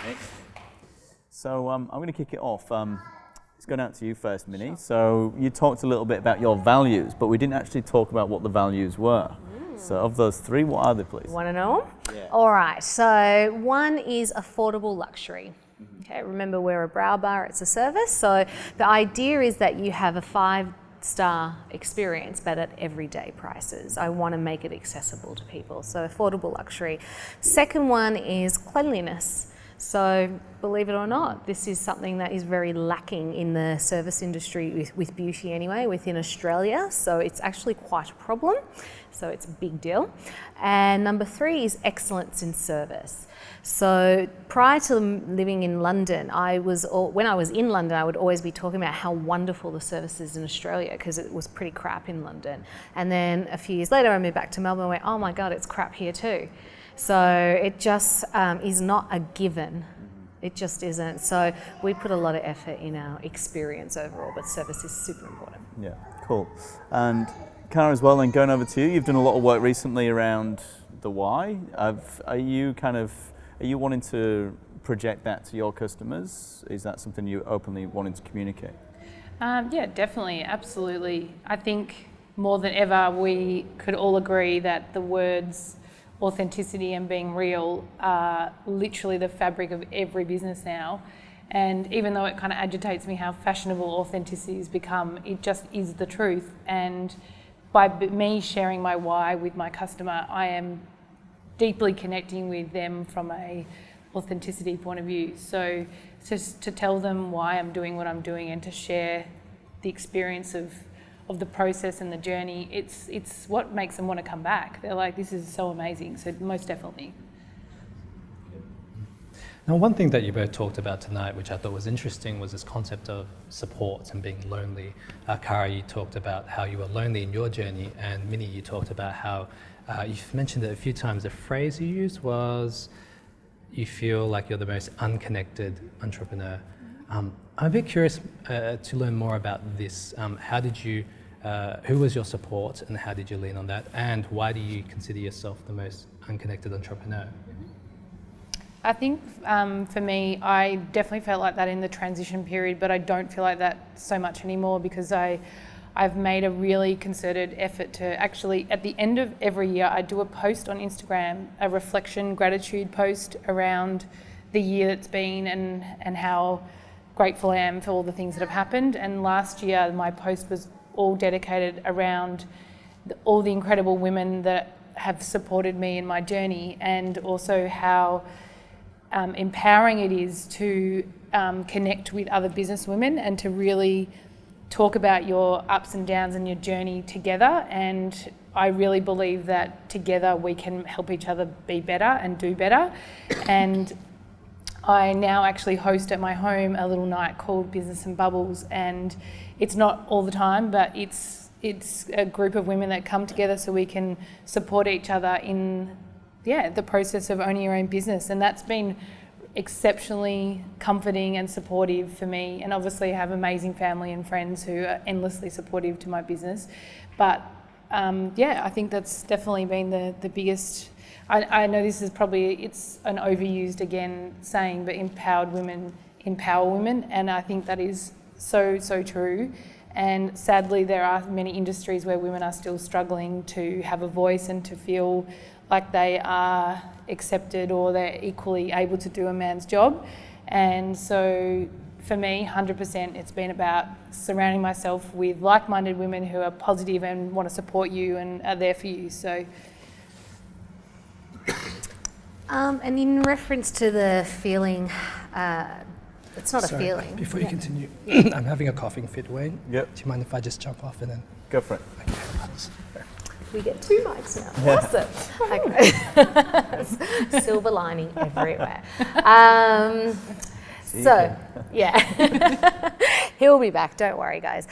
Minnie. So I'm going to kick it off. It's going out to you first, Minnie. Sure. So you talked a little bit about your values, but we didn't actually talk about what the values were. So of those three, what are they, please? Want to know? Yeah. All right, so one is affordable luxury. Okay, remember we're a brow bar, it's a service. So the idea is that you have a 5-star experience, but at everyday prices. I want to make it accessible to people, so affordable luxury. Second one is cleanliness. So believe it or not, this is something that is very lacking in the service industry with beauty anyway, within Australia. So it's actually quite a problem. So it's a big deal. And number 3 is excellence in service. So prior to living in London, when I was in London, I would always be talking about how wonderful the service is in Australia because it was pretty crap in London. And then a few years later, I moved back to Melbourne and went, oh my God, it's crap here too. So it just is not a given. It just isn't. So we put a lot of effort in our experience overall, but service is super important. Yeah, cool. And Cara as well, then going over to you, you've done a lot of work recently around the why. Are you wanting to project that to your customers? Is that something you openly wanting to communicate? Yeah, definitely, absolutely. I think more than ever we could all agree that the words authenticity and being real are literally the fabric of every business now. And even though it kind of agitates me how fashionable authenticity has become, it just is the truth. And by me sharing my why with my customer, I am deeply connecting with them from a authenticity point of view. So just to tell them why I'm doing what I'm doing and to share the experience of the process and the journey, it's what makes them want to come back. They're like, this is so amazing. So most definitely. Now, one thing that you both talked about tonight, which I thought was interesting, was this concept of support and being lonely. Cara, you talked about how you were lonely in your journey, and Minnie, you talked about how you've mentioned it a few times. The phrase you used was, you feel like you're the most unconnected entrepreneur. I'm a bit curious to learn more about this. How did you, who was your support and how did you lean on that? And why do you consider yourself the most unconnected entrepreneur? I think for me, I definitely felt like that in the transition period, but I don't feel like that so much anymore because I've made a really concerted effort to actually, at the end of every year, I do a post on Instagram, a reflection gratitude post around the year that's been and how grateful I am for all the things that have happened. And last year, my post was all dedicated around all the incredible women that have supported me in my journey, and also how empowering it is to connect with other business women and to really talk about your ups and downs and your journey together. And I really believe that together we can help each other be better and do better. And I now actually host at my home a little night called Business and Bubbles, and it's not all the time, but it's a group of women that come together so we can support each other in the process of owning your own business. And that's been exceptionally comforting and supportive for me. And obviously I have amazing family and friends who are endlessly supportive to my business. But I think that's definitely been the biggest. I know this is it's an overused again saying, but empowered women empower women, and I think that is so true. And sadly, there are many industries where women are still struggling to have a voice and to feel like they are accepted or they're equally able to do a man's job. And so for me, 100%, it's been about surrounding myself with like-minded women who are positive and want to support you and are there for you. So. And in reference to the feeling, it's not a feeling. Before you continue, I'm having a coughing fit, Wayne. Yep. Do you mind if I just jump off and then? Go for it. Okay. We get 2 mics now. Awesome. Okay. Silver lining everywhere. He'll be back, don't worry guys.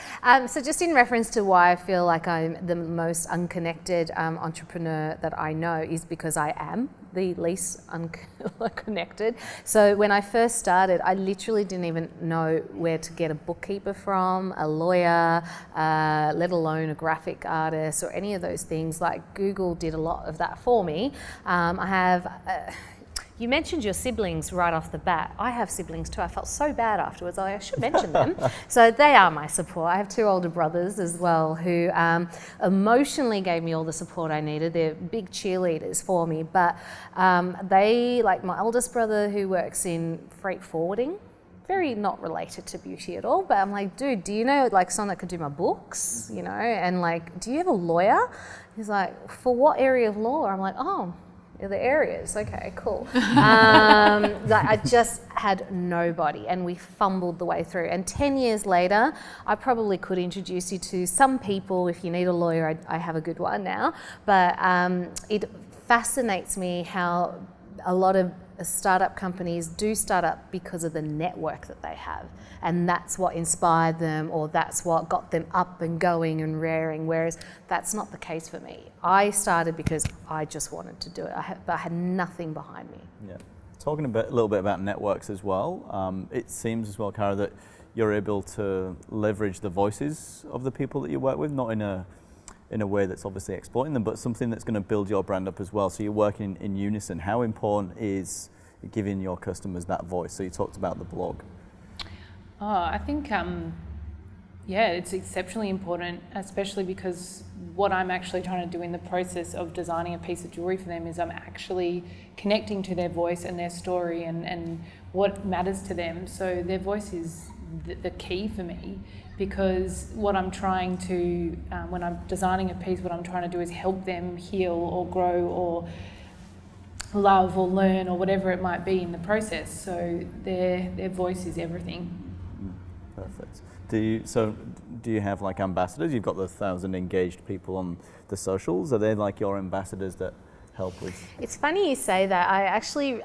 So just in reference to why I feel like I'm the most unconnected entrepreneur that I know is because I am the least unconnected. So when I first started, I literally didn't even know where to get a bookkeeper from, a lawyer, let alone a graphic artist or any of those things. Like Google did a lot of that for me. I have You mentioned your siblings right off the bat. I have siblings too. I felt so bad afterwards. I should mention them. So they are my support. I have 2 older brothers as well who emotionally gave me all the support I needed. They're big cheerleaders for me. But they, like my oldest brother who works in freight forwarding, very not related to beauty at all, but I'm like, dude, do you know like someone that could do my books, you know? And like, do you have a lawyer? He's like, for what area of law? I'm like, oh, the areas, okay, cool. Like I just had nobody, and we fumbled the way through. And 10 years later, I probably could introduce you to some people. If you need a lawyer, I have a good one now. But it fascinates me how a lot of startup companies do start up because of the network that they have, and that's what inspired them, or that's what got them up and going and raring, whereas that's not the case for me. I started because I just wanted to do it, but I had nothing behind me. Yeah. Talking a little bit about networks as well, it seems as well, Cara, that you're able to leverage the voices of the people that you work with, not in a way that's obviously exploiting them, but something that's going to build your brand up as well. So you're working in unison. How important is giving your customers that voice? So you talked about the blog. Oh, I think, it's exceptionally important, especially because what I'm actually trying to do in the process of designing a piece of jewellery for them is I'm actually connecting to their voice and their story and what matters to them. So their voice is the key for me, because what I'm trying to, when I'm designing a piece, what I'm trying to do is help them heal or grow or love or learn or whatever it might be in the process. So their voice is everything. Perfect. Do you have like ambassadors? You've got the 1,000 engaged people on the socials. Are they like your ambassadors that help with? It's funny you say that. I actually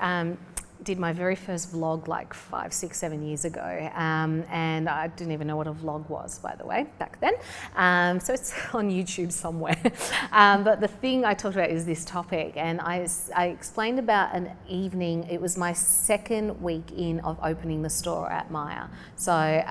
did my very first vlog like 5, 6, 7 years ago, and I didn't even know what a vlog was, by the way, back then. So it's on YouTube somewhere. But the thing I talked about is this topic, and I explained about an evening. It was my 2nd week in of opening the store at Maya. So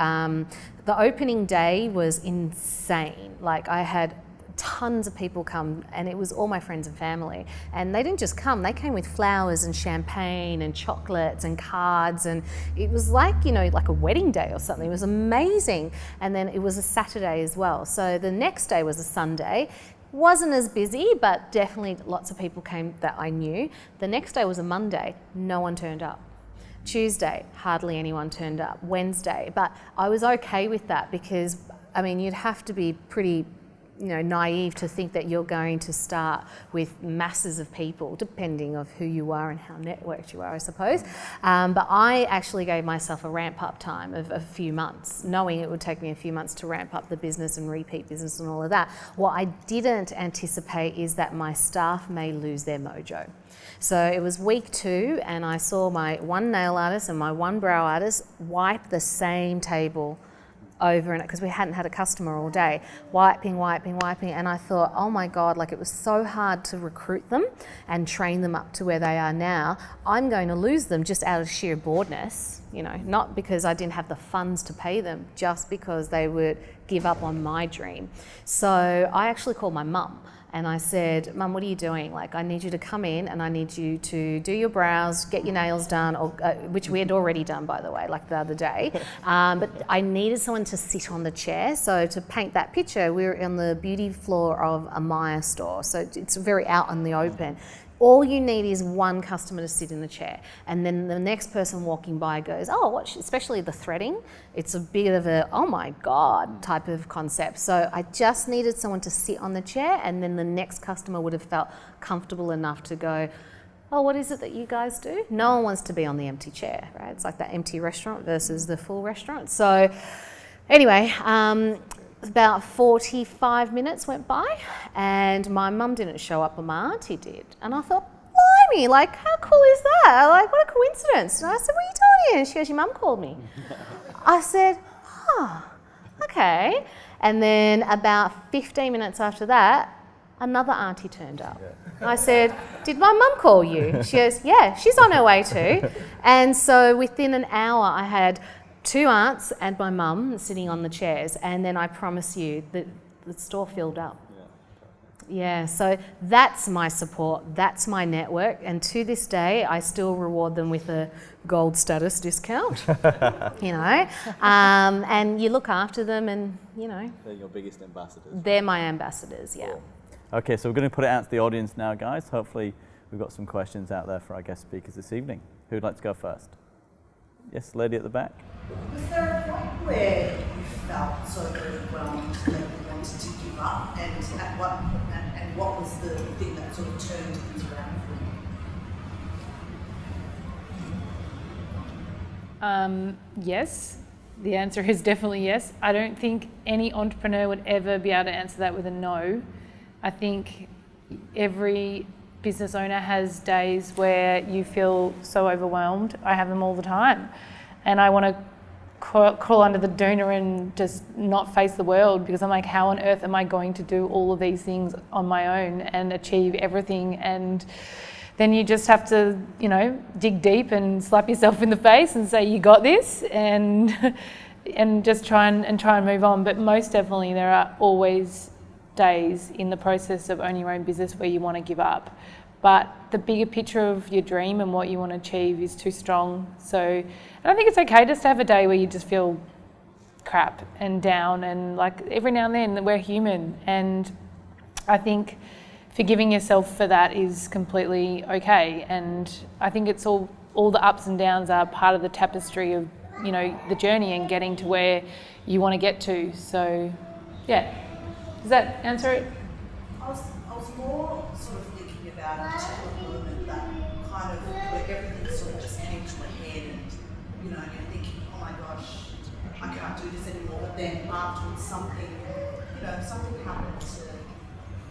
the opening day was insane. Like I had tons of people come, and it was all my friends and family, and they didn't just come, they came with flowers and champagne and chocolates and cards, and it was like, you know, like a wedding day or something. It was amazing. And then it was a Saturday as well, so the next day was a Sunday. Wasn't as busy, but definitely lots of people came that I knew. The next day was a Monday, no one turned up. Tuesday, hardly anyone turned up. Wednesday, but I was okay with that, because I mean, you'd have to be pretty naive to think that you're going to start with masses of people, depending of who you are and how networked you are, I suppose. But I actually gave myself a ramp up time of a few months, knowing it would take me a few months to ramp up the business and repeat business and all of that. What I didn't anticipate is that my staff may lose their mojo. So it was week 2, and I saw my one nail artist and my one brow artist wipe the same table over, and because we hadn't had a customer all day, wiping, and I thought, oh my God, like it was so hard to recruit them and train them up to where they are now. I'm going to lose them just out of sheer boredness, not because I didn't have the funds to pay them, just because they would give up on my dream. So I actually called my mum. And I said, Mum, what are you doing? Like, I need you to come in and I need you to do your brows, get your nails done, which we had already done, by the way, like the other day. But I needed someone to sit on the chair. So to paint that picture, we were on the beauty floor of a Maya store. So it's very out in the open. All you need is one customer to sit in the chair, and then the next person walking by goes, oh, especially the threading, it's a bit of a, oh my God type of concept. So I just needed someone to sit on the chair, and then the next customer would have felt comfortable enough to go, oh, what is it that you guys do? No one wants to be on the empty chair, right? It's like that empty restaurant versus the full restaurant. So anyway, about 45 minutes went by, and my mum didn't show up, but my auntie did. And I thought, blimey, like, how cool is that? Like, what a coincidence. And I said, what are you doing here? And she goes, your mum called me. I said, oh, okay. And then about 15 minutes after that, another auntie turned up. I said, did my mum call you? She goes, yeah, she's on her way too. And so within an hour, I had 2 aunts and my mum sitting on the chairs, and then I promise you that the store filled up. Yeah, so that's my support, that's my network, and to this day I still reward them with a gold status discount, you know, and you look after them and, you know. They're your biggest ambassadors. They're my ambassadors, yeah. Cool. Okay, so we're going to put it out to the audience now, guys. Hopefully we've got some questions out there for our guest speakers this evening. Who'd like to go first? Yes, lady at the back. Was there a point where you felt so overwhelmed that you wanted to give up, and what was the thing that sort of turned things around for you? Yes, the answer is definitely yes. I don't think any entrepreneur would ever be able to answer that with a no. I think every business owner has days where you feel so overwhelmed. I have them all the time. And I want to crawl under the doona and just not face the world, because I'm like, how on earth am I going to do all of these things on my own and achieve everything? And then you just have to, you know, dig deep and slap yourself in the face and say, you got this, and just try and move on. But most definitely there are always days in the process of owning your own business where you want to give up. But the bigger picture of your dream and what you want to achieve is too strong. So I think it's okay just to have a day where you just feel crap and down, and like every now and then we're human, and I think forgiving yourself for that is completely okay. And I think it's all the ups and downs are part of the tapestry of, you know, the journey and getting to where you want to get to. So yeah, does that answer it? I was more sort of thinking about a particular moment that kind of where everything sort of just came to a head, and you know, you're thinking, oh my gosh, I can't do this anymore. But then afterwards, something happened to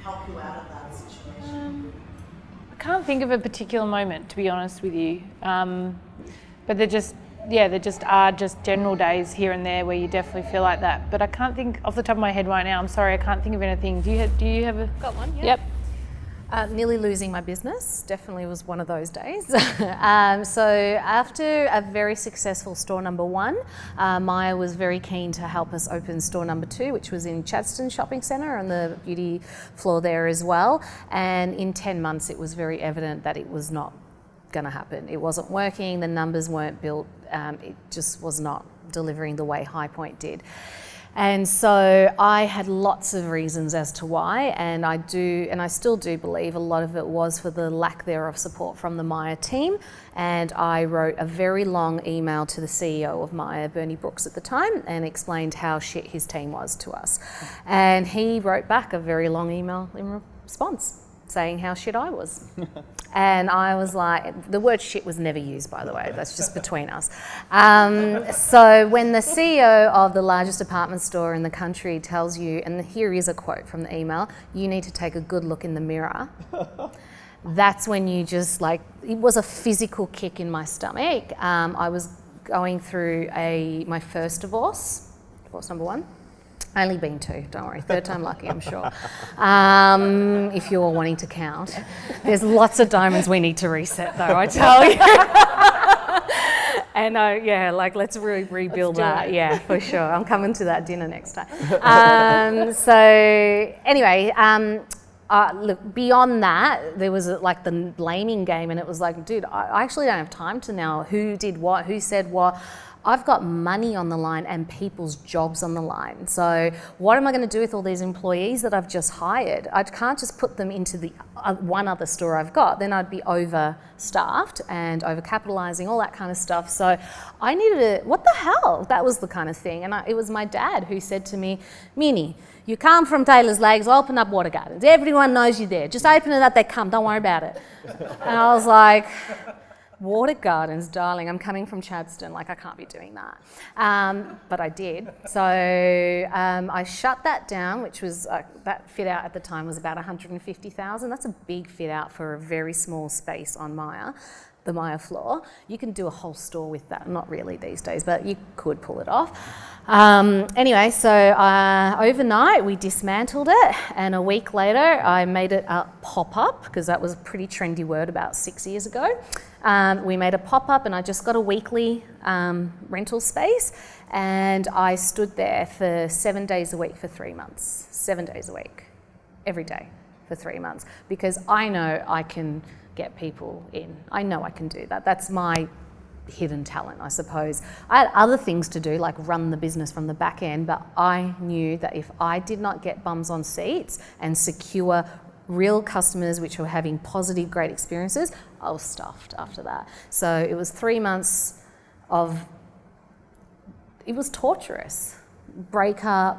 help you out of that situation. I can't think of a particular moment, to be honest with you. But there just are just general days here and there where you definitely feel like that. But I can't think off the top of my head right now. I'm sorry, I can't think of anything. Do you have a? Got one, yeah. Yep. Nearly losing my business definitely was one of those days. So after a very successful store number 1, Maya was very keen to help us open store number 2, which was in Chadstone Shopping Centre on the beauty floor there as well. And in 10 months, it was very evident that it was not going to happen. It wasn't working, the numbers weren't built, it just was not delivering the way High Point did. And so I had lots of reasons as to why, and I still do believe a lot of it was for the lack thereof support from the Maya team. And I wrote a very long email to the CEO of Maya, Bernie Brooks at the time, and explained how shit his team was to us. And he wrote back a very long email in response, saying how shit I was. And I was like, the word shit was never used, by the way, that's just between us. So when the CEO of the largest department store in the country tells you, and here is a quote from the email, you need to take a good look in the mirror, that's when you just like, it was a physical kick in my stomach. I was going through my first divorce number 1. Only been 2, don't worry, 3rd time lucky, I'm sure. If you're wanting to count. There's lots of diamonds we need to reset though, I tell you. And let's rebuild that. Yeah, for sure. I'm coming to that dinner next time. So anyway, look, beyond that, there was like the blaming game, and it was like, dude, I actually don't have time to know who did what, who said what. I've got money on the line and people's jobs on the line. So what am I going to do with all these employees that I've just hired? I can't just put them into the one other store I've got. Then I'd be overstaffed and overcapitalizing, all that kind of stuff. So I needed what the hell? That was the kind of thing. And it was my dad who said to me, Minnie, you come from Taylor's Lakes, open up Water Gardens. Everyone knows you there. Just open it up, they come. Don't worry about it. And I was like, Water Gardens, darling, I'm coming from Chadstone, like I can't be doing that. But I did. So I shut that down, which was, that fit out at the time was about 150,000. That's a big fit out for a very small space on the Maya floor. You can do a whole store with that, not really these days, but you could pull it off. Anyway, so overnight we dismantled it, and a week later I made it a pop-up, because that was a pretty trendy word about 6 years ago. We made a pop-up, and I just got a weekly rental space, and I stood there for 7 days a week for 3 months. 7 days a week, every day. for 3 months because I know I can get people in. I know I can do that. That's my hidden talent, I suppose. I had other things to do, like run the business from the back end, but I knew that if I did not get bums on seats and secure real customers which were having positive, great experiences, I was stuffed after that. So it was 3 months of, it was torturous. Break up,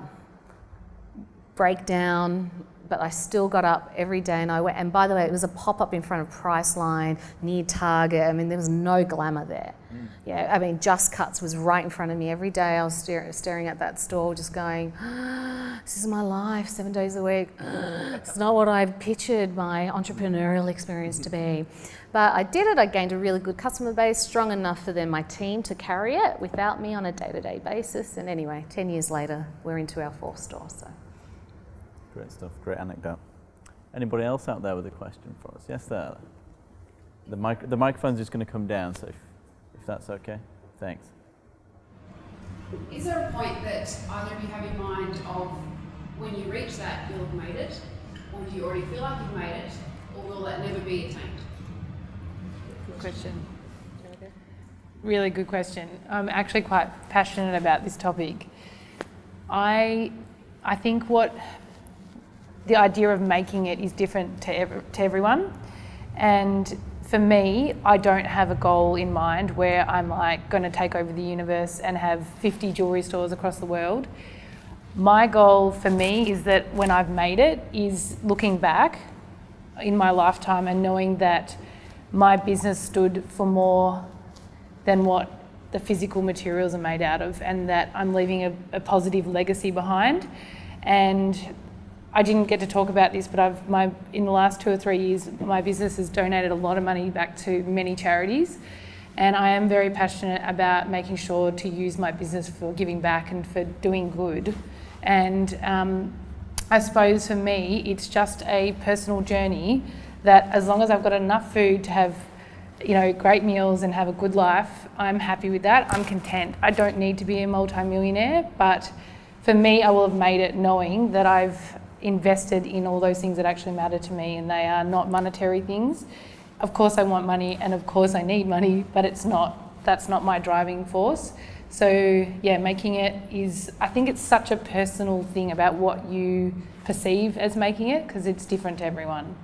break down, but I still got up every day and I went, and by the way, it was a pop-up in front of Priceline, near Target. I mean, there was no glamour there. Yeah, I mean, Just Cuts was right in front of me every day. I was staring at that store just going, this is my life, 7 days a week. It's not what I pictured my entrepreneurial experience to be. But I did it. I gained a really good customer base, strong enough for then my team to carry it without me on a day-to-day basis. And anyway, 10 years later, we're into our 4th store. So. Great stuff, great anecdote. Anybody else out there with a question for us? Yes, there. The microphone's just going to come down, so if that's okay. Thanks. Is there a point that either of you have in mind of when you reach that you'll have made it, or do you already feel like you've made it, or will that never be attained? Good question. Really good question. I'm actually quite passionate about this topic. I think what the idea of making it is different to everyone, and for me, I don't have a goal in mind where I'm like going to take over the universe and have 50 jewellery stores across the world. My goal for me is that when I've made it is looking back in my lifetime and knowing that my business stood for more than what the physical materials are made out of, and that I'm leaving a positive legacy behind. And I didn't get to talk about this, but in the last 2 or 3 years, my business has donated a lot of money back to many charities, and I am very passionate about making sure to use my business for giving back and for doing good. And I suppose for me, it's just a personal journey that as long as I've got enough food to have, great meals and have a good life, I'm happy with that. I'm content. I don't need to be a multi-millionaire, but for me, I will have made it knowing that I've invested in all those things that actually matter to me, and they are not monetary things. Of course I want money, and of course I need money, but that's not my driving force. So yeah, making it is, I think it's such a personal thing about what you perceive as making it, because it's different to everyone.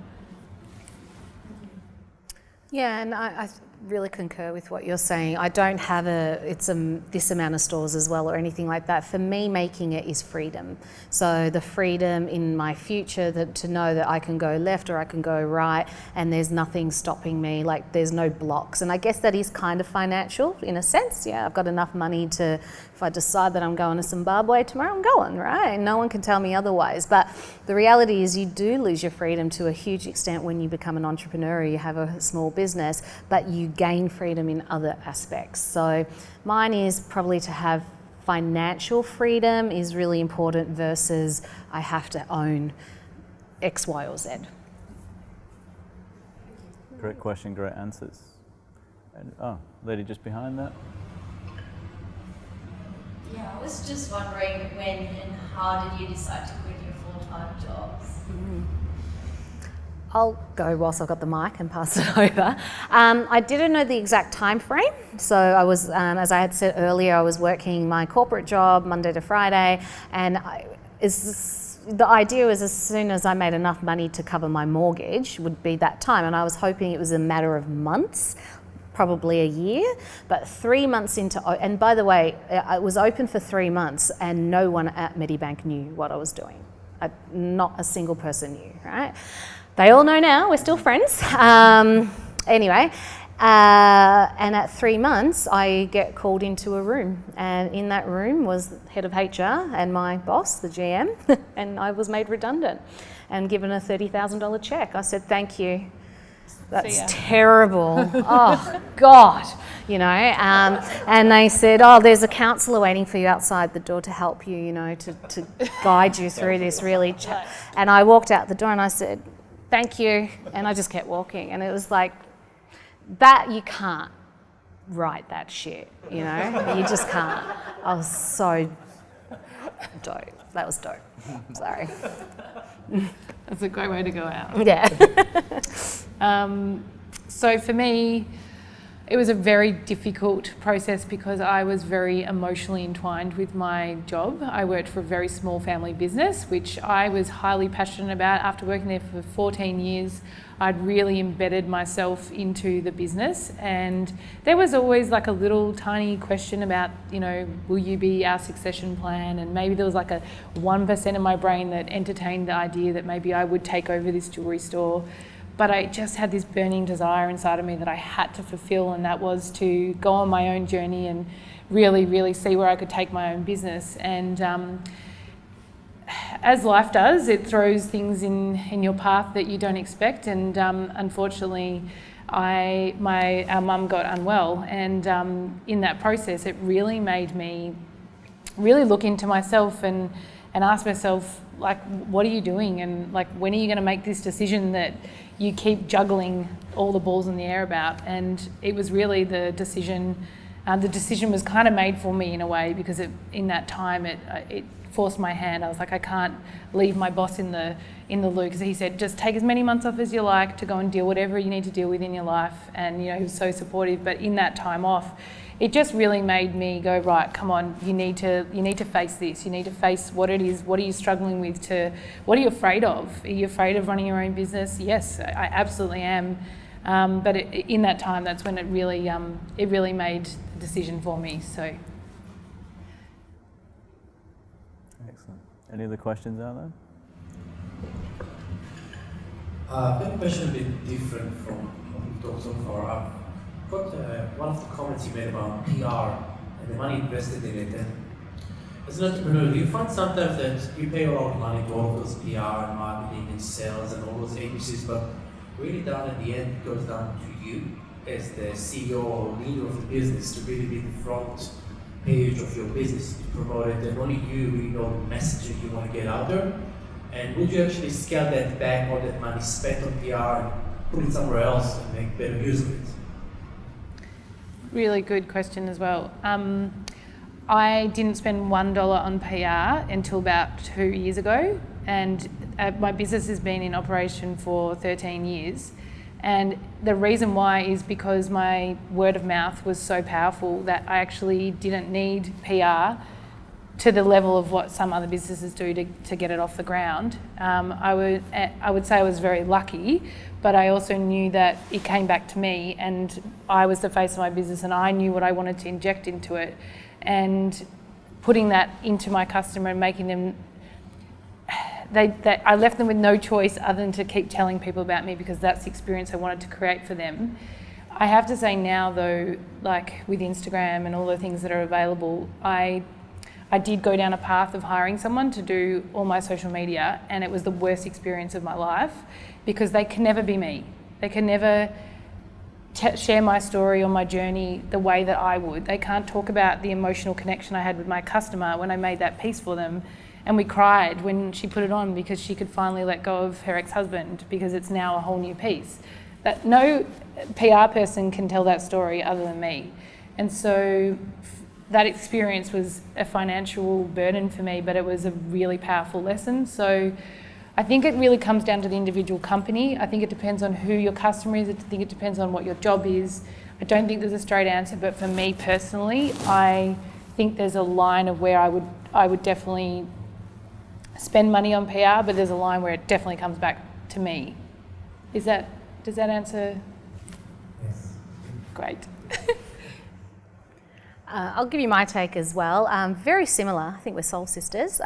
Yeah, and I really concur with what you're saying. I don't have this amount of stores as well or anything like that. For me, making it is freedom. So the freedom in my future to know that I can go left or I can go right, and there's nothing stopping me, like there's no blocks. And I guess that is kind of financial in a sense. Yeah, I've got enough money to, if I decide that I'm going to Zimbabwe tomorrow, I'm going, right? And no one can tell me otherwise. But the reality is you do lose your freedom to a huge extent when you become an entrepreneur, you have a small business, but you gain freedom in other aspects. So mine is probably to have financial freedom is really important versus I have to own X, Y, or Z. Great question, great answers. And, lady just behind that. Yeah, I was just wondering when and how did you decide to quit your full-time jobs? I'll go whilst I've got the mic and pass it over. I didn't know the exact time frame. So I was, as I had said earlier, I was working my corporate job Monday to Friday, and the idea was as soon as I made enough money to cover my mortgage would be that time, and I was hoping it was a matter of months, probably a year, but 3 months into, and by the way, I was open for 3 months and no one at Medibank knew what I was doing. Not a single person knew, right? They all know now, we're still friends. Anyway, and at 3 months, I get called into a room, and in that room was the head of HR and my boss, the GM, and I was made redundant and given a $30,000 check. I said, thank you. That's terrible. Oh, God, and they said, there's a counsellor waiting for you outside the door to help you, to guide you through this really. And I walked out the door and I said, thank you. And I just kept walking. And it was like, that you can't write that shit, you just can't. I was so dope. That was dope. Sorry. That's a great way to go out. Yeah. So for me, it was a very difficult process because I was very emotionally entwined with my job. I worked for a very small family business, which I was highly passionate about. After working there for 14 years, I'd really embedded myself into the business, and there was always like a little tiny question about, you know, will you be our succession plan? And maybe there was like a 1% of my brain that entertained the idea that maybe I would take over this jewellery store. But I just had this burning desire inside of me that I had to fulfill, and that was to go on my own journey and really, really see where I could take my own business. And as life does, it throws things in your path that you don't expect. And unfortunately, our mum got unwell, and in that process, it really made me really look into myself and ask myself, like, what are you doing? And like, when are you going to make this decision that you keep juggling all the balls in the air about? And it was really the decision. The decision was kind of made for me in a way, because in that time it forced my hand. I was like, I can't leave my boss in the loop, because he said, just take as many months off as you like to go and deal whatever you need to deal with in your life. And you know, he was so supportive. But in that time off, it just really made me go, right, come on, you need to face this. You need to face what it is. What are you struggling with? What are you afraid of? Are you afraid of running your own business? Yes, I absolutely am. But in that time, that's when it really made the decision for me. So. Excellent. Any other questions out there? I've got a question a bit different from what we've talked so far. I've got one of the comments you made about PR and the money invested in it. And as an entrepreneur, do you find sometimes that you pay a lot of money to all those PR and marketing and sales and all those agencies, but really down at the end, it goes down to you as the CEO or leader of the business to really be the front page of your business, to promote it, and only you really know the message you want to get out there? And would you actually scale that back, all that money spent on PR, and put it somewhere else and make better use of it? Really good question as well. I didn't spend $1 on PR until about 2 years ago, and my business has been in operation for 13 years. And the reason why is because my word of mouth was so powerful that I actually didn't need PR to the level of what some other businesses do to get it off the ground. I would say I was very lucky, but I also knew that it came back to me, and I was the face of my business, and I knew what I wanted to inject into it, and putting that into my customer and making them. I left them with no choice other than to keep telling people about me, because that's the experience I wanted to create for them. I have to say now though, like with Instagram and all the things that are available, I did go down a path of hiring someone to do all my social media, and it was the worst experience of my life, because they can never be me. They can never share my story or my journey the way that I would. They can't talk about the emotional connection I had with my customer when I made that piece for them. And we cried when she put it on, because she could finally let go of her ex-husband, because it's now a whole new piece. That no PR person can tell that story other than me. And so that experience was a financial burden for me, but it was a really powerful lesson. So I think it really comes down to the individual company. I think it depends on who your customer is. I think it depends on what your job is. I don't think there's a straight answer, but for me personally, I think there's a line of where I would definitely spend money on PR, but there's a line where it definitely comes back to me. Does that answer? Yes. Great. I'll give you my take as well. Very similar. I think we're soul sisters.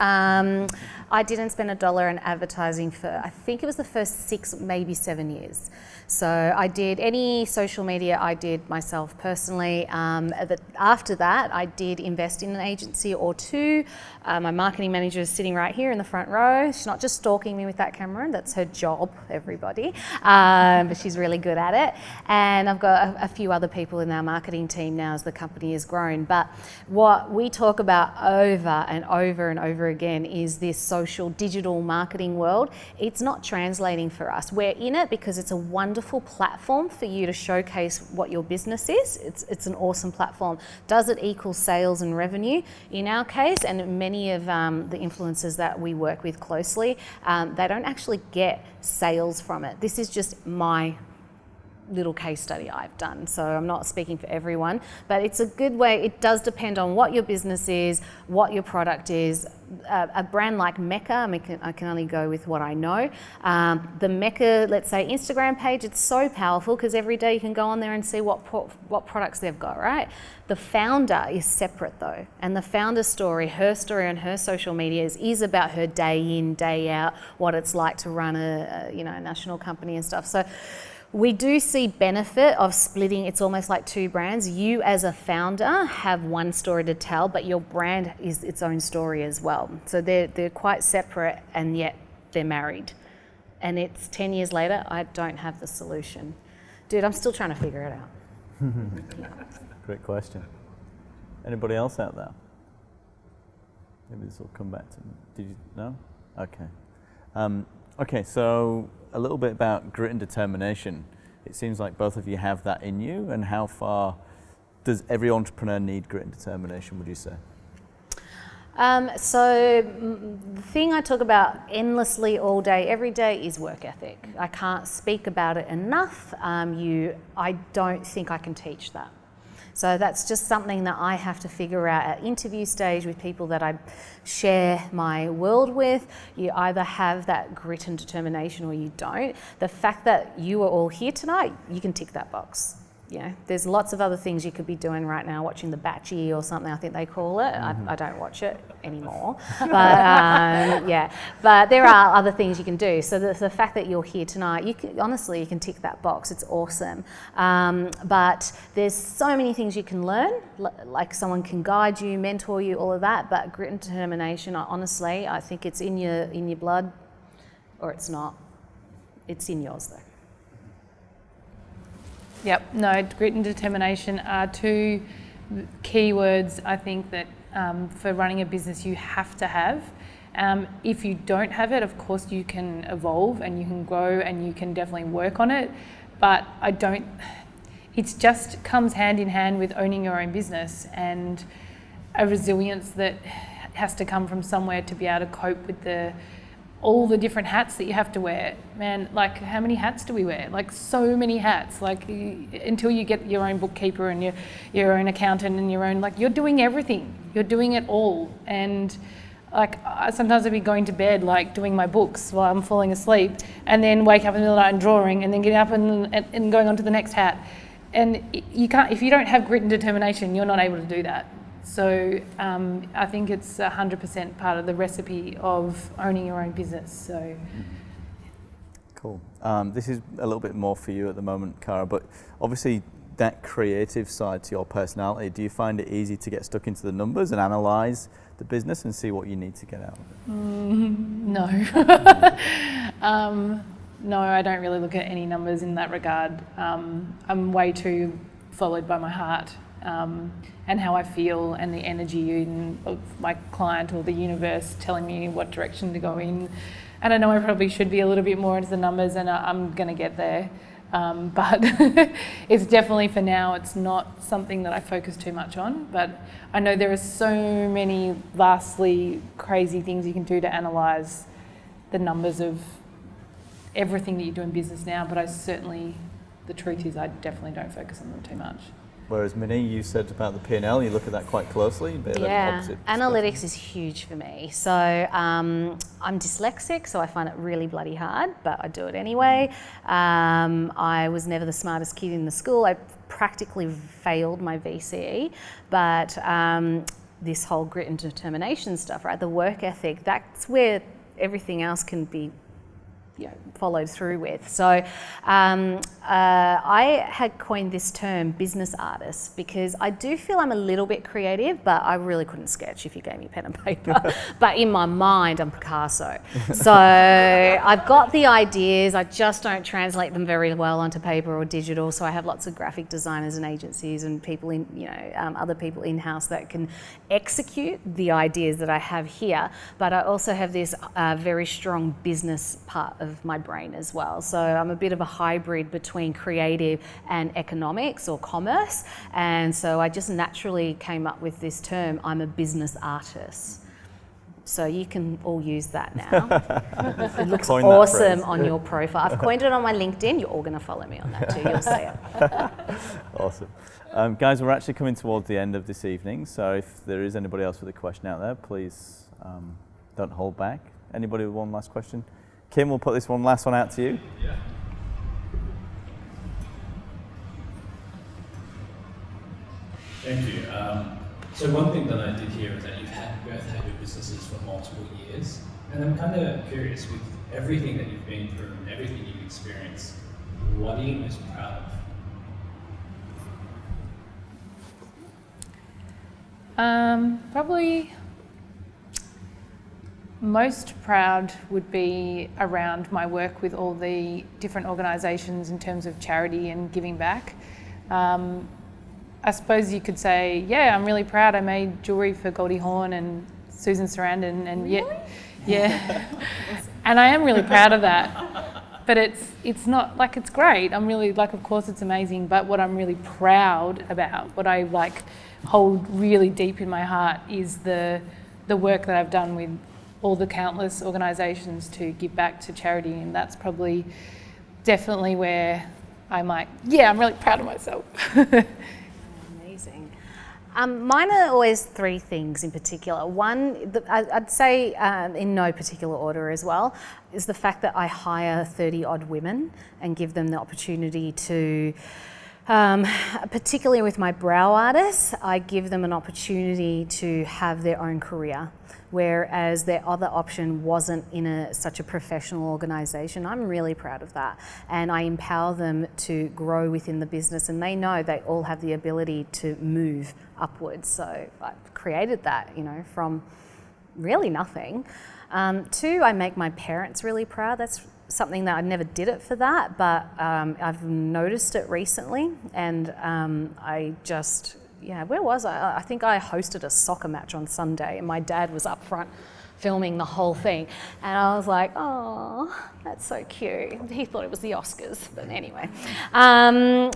I didn't spend $1 in advertising for, I think it was the first 6, maybe 7 years. So I did any social media I did myself personally. After that, I did invest in an agency or two. My marketing manager is sitting right here in the front row. She's not just stalking me with that camera, that's her job, everybody. But she's really good at it. And I've got a few other people in our marketing team now as the company has grown. But what we talk about over and over and over again is this social social, digital marketing world, it's not translating for us. We're in it because it's a wonderful platform for you to showcase what your business is. It's an awesome platform. Does it equal sales and revenue? In our case, and many of the influencers that we work with closely, they don't actually get sales from it. This is just my little case study I've done, so I'm not speaking for everyone, but it's a good way. It does depend on what your business is, what your product is. A brand like Mecca, I can only go with what I know. The Mecca, let's say Instagram page, it's so powerful because every day you can go on there and see what products they've got, right? The founder is separate though, and the founder's story, her story on her social medias is about her day in, day out, what it's like to run a national company and stuff. So we do see benefit of splitting. It's almost like two brands. You as a founder have one story to tell, but your brand is its own story as well. So they're quite separate, and yet they're married. And it's 10 years later, I don't have the solution. Dude, I'm still trying to figure it out. Great question. Anybody else out there? Maybe this will come back to me. Did you know? Okay. Okay, so a little bit about grit and determination. It seems like both of you have that in you, and how far does every entrepreneur need grit and determination, would you say? So the thing I talk about endlessly all day, every day is work ethic. I can't speak about it enough. I don't think I can teach that. So that's just something that I have to figure out at interview stage with people that I share my world with. You either have that grit and determination or you don't. The fact that you are all here tonight, you can tick that box. There's lots of other things you could be doing right now, watching The Batchy or something, I think they call it. I don't watch it anymore. But but there are other things you can do. So the fact that you're here tonight, you can tick that box. It's awesome. But there's so many things you can learn, like someone can guide you, mentor you, all of that. But grit and determination, honestly, I think it's in your blood, or it's not. It's in yours though. Yep, no, grit and determination are two key words I think that for running a business you have to have. If you don't have it, of course you can evolve and you can grow and you can definitely work on it, but it just comes hand in hand with owning your own business and a resilience that has to come from somewhere to be able to cope with all the different hats that you have to wear. Man, like how many hats do we wear? Like so many hats. Like until you get your own bookkeeper and your own accountant and your own, like you're doing everything. You're doing it all. And like sometimes I'd be going to bed like doing my books while I'm falling asleep, and then wake up in the middle of the night and drawing, and then getting up and going on to the next hat. And you can't, if you don't have grit and determination, you're not able to do that. So I think it's 100% part of the recipe of owning your own business. So, cool. This is a little bit more for you at the moment, Cara, but obviously that creative side to your personality, do you find it easy to get stuck into the numbers and analyse the business and see what you need to get out of it? No. No, I don't really look at any numbers in that regard. I'm way too followed by my heart. And how I feel and the energy of my client or the universe telling me what direction to go in. And I know I probably should be a little bit more into the numbers, and I'm going to get there. But it's definitely, for now, it's not something that I focus too much on. But I know there are so many vastly crazy things you can do to analyse the numbers of everything that you do in business now. But the truth is I definitely don't focus on them too much. Whereas Minnie, you said about the P&L, you look at that quite closely. Analytics is huge for me. So I'm dyslexic, so I find it really bloody hard, but I do it anyway. I was never the smartest kid in the school. I practically failed my VCE, but this whole grit and determination stuff, right? The work ethic, that's where everything else can be followed through with. So I had coined this term business artist because I do feel I'm a little bit creative, but I really couldn't sketch if you gave me pen and paper. But in my mind, I'm Picasso. So I've got the ideas, I just don't translate them very well onto paper or digital. So I have lots of graphic designers and agencies and people in, other people in-house that can execute the ideas that I have here. But I also have this very strong business part of my brain as well. So I'm a bit of a hybrid between creative and economics or commerce. And so I just naturally came up with this term, I'm a business artist. So you can all use that now. It looks awesome on your profile. I've coined it on my LinkedIn. You're all going to follow me on that too. You'll see it. Awesome. Guys, we're actually coming towards the end of this evening. So if there is anybody else with a question out there, please don't hold back. Anybody with one last question? Kim, we'll put this last one out to you. Yeah. Thank you. So one thing that I did hear is that you've both had your businesses for multiple years, and I'm kind of curious, with everything that you've been through and everything you've experienced, what are you most proud of? Probably most proud would be around my work with all the different organisations in terms of charity and giving back. I suppose you could say, yeah, I'm really proud I made jewellery for Goldie Hawn and Susan Sarandon, and really? yeah. And I am really proud of that. But it's not, like, it's great. I'm really, like, of course it's amazing, but what I'm really proud about, what I, like, hold really deep in my heart is the work that I've done with all the countless organisations to give back to charity, and that's probably definitely where I'm like, yeah, I'm really proud of myself. Amazing. Mine are always three things in particular. One, I'd say in no particular order as well, is the fact that I hire 30 odd women and give them the opportunity to, particularly with my brow artists, I give them an opportunity to have their own career. Whereas their other option wasn't in such a professional organisation. I'm really proud of that. And I empower them to grow within the business, and they know they all have the ability to move upwards. So I've created that, from really nothing. Two, I make my parents really proud. That's something that I never did it for that, but I've noticed it recently, and I just... Yeah, where was I? I think I hosted a soccer match on Sunday, and my dad was up front filming the whole thing. And I was like, oh, that's so cute. He thought it was the Oscars, but anyway. And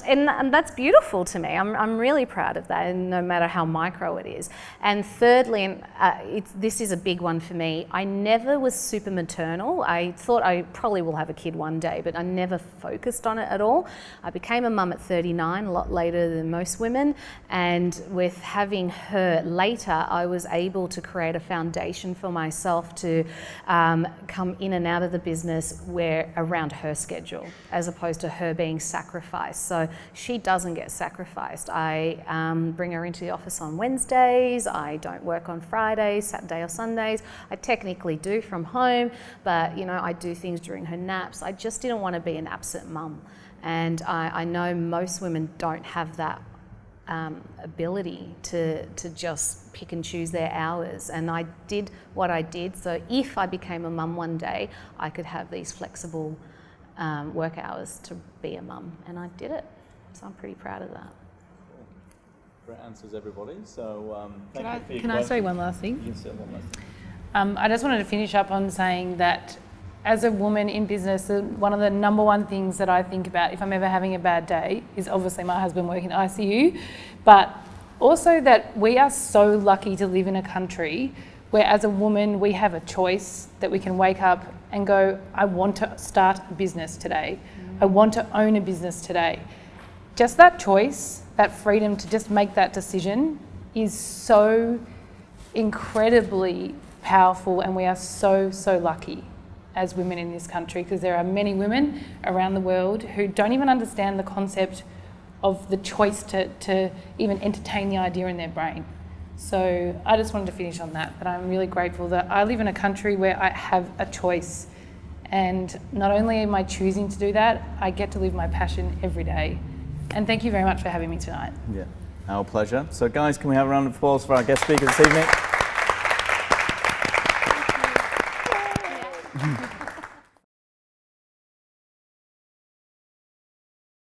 that's beautiful to me. I'm really proud of that, and no matter how micro it is. And thirdly, and this is a big one for me, I never was super maternal. I thought I probably will have a kid one day, but I never focused on it at all. I became a mum at 39, a lot later than most women. And with having her later, I was able to create a foundation for myself to come in and out of the business around her schedule, as opposed to her being sacrificed. So she doesn't get sacrificed. I bring her into the office on Wednesdays. I don't work on Fridays, Saturday or Sundays. I technically do from home, but I do things during her naps. I just didn't want to be an absent mum. And I know most women don't have that ability to just pick and choose their hours, and I did what I did, so if I became a mum one day I could have these flexible work hours to be a mum, and I did it, so I'm pretty proud of that. Great answers, everybody. So can I say one last thing? You can say one last thing. I just wanted to finish up on saying that as a woman in business, one of the number one things that I think about if I'm ever having a bad day is obviously my husband working in ICU, but also that we are so lucky to live in a country where as a woman we have a choice that we can wake up and go, I want to start a business today. I want to own a business today. Just that choice, that freedom to just make that decision is so incredibly powerful, and we are so, so lucky as women in this country, because there are many women around the world who don't even understand the concept of the choice to even entertain the idea in their brain. So I just wanted to finish on that I'm really grateful that I live in a country where I have a choice And not only am I choosing to do that, I get to live my passion every day. And thank you very much for having me tonight. Yeah, our pleasure. So guys, can we have a round of applause for our guest speaker this evening?